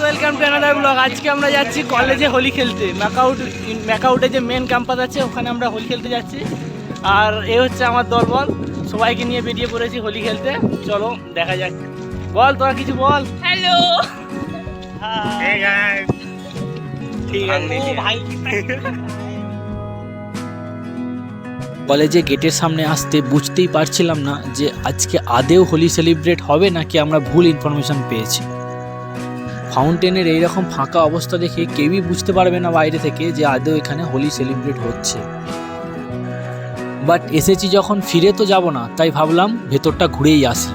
Welcome to another blog. আজকে আমরা যাচ্ছি কলেজে হোলি খেলতে। ম্যাকাউটে যে মেন ক্যাম্পাস আছে ওখানে আমরা হোলি খেলতে যাচ্ছি। আর এ হচ্ছে আমার দলবল, সবাইকে নিয়ে বেরিয়ে পড়েছি হোলি খেলতে। চলো দেখা যাক। বল তোরা কিছু বল। হ্যালো, ঠিক আছে ভাই। কলেজে গেটের সামনে আসতে বুঝতেই পারছিলাম না যে আজকে আদেও হোলি সেলিব্রেট হবে নাকি আমরা ভুল ইনফরমেশন পেয়েছি। ফাউন্টেনের এইরকম ফাঁকা অবস্থা দেখে কেউই বুঝতে পারবে না বাইরে থেকে যে আদেও এখানে হোলি সেলিব্রেট হচ্ছে। বাট এসেছি যখন, ফিরে তো যাব না, তাই ভাবলাম ভেতরটা ঘুরেই আসি।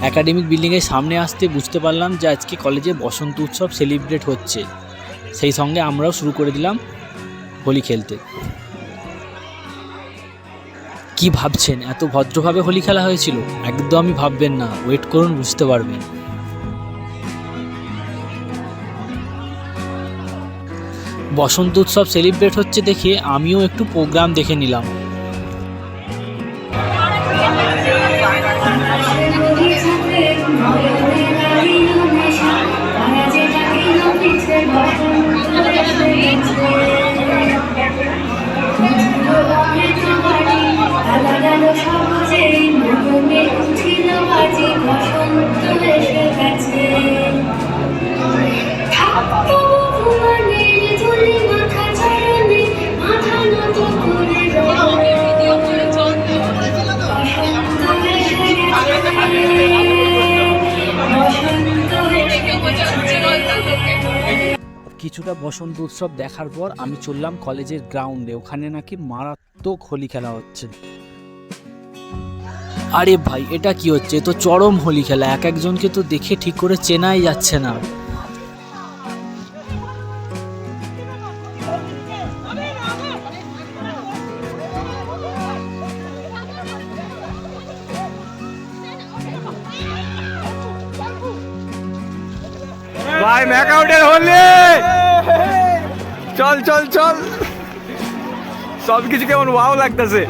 একাডেমিক বিল্ডিংয়ের সামনে আসতে বুঝতে পারলাম যে আজকে কলেজে বসন্ত উৎসব সেলিব্রেট হচ্ছে। সেই সঙ্গে আমরাও শুরু করে দিলাম হোলি খেলতে। কি ভাবছেন এত ভদ্রভাবে হোলি খেলা হয়েছিল? একদমই ভাববেন না, ওয়েট করুন বুঝতে পারবেন। বসন্ত উৎসব সেলিব্রেট হচ্ছে দেখে আমিও একটু প্রোগ্রাম দেখে নিলাম। কিছুটা বসন্ত উৎসব দেখার পর আমি চললাম কলেজের গ্রাউন্ডে। ওখানে নাকি মারাত্মক হোলি খেলা হচ্ছে। আরে ভাই, এটা কি হচ্ছে? এ তো চরম হোলি খেলা। এক একজনকে তো দেখে ঠিক করে চেনাই যাচ্ছে না। ভাই ম্যাকাউটের হোলি, চল চল চল। সবকিছু কেমন ওয়াও লাগতেছে।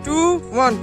Two, one.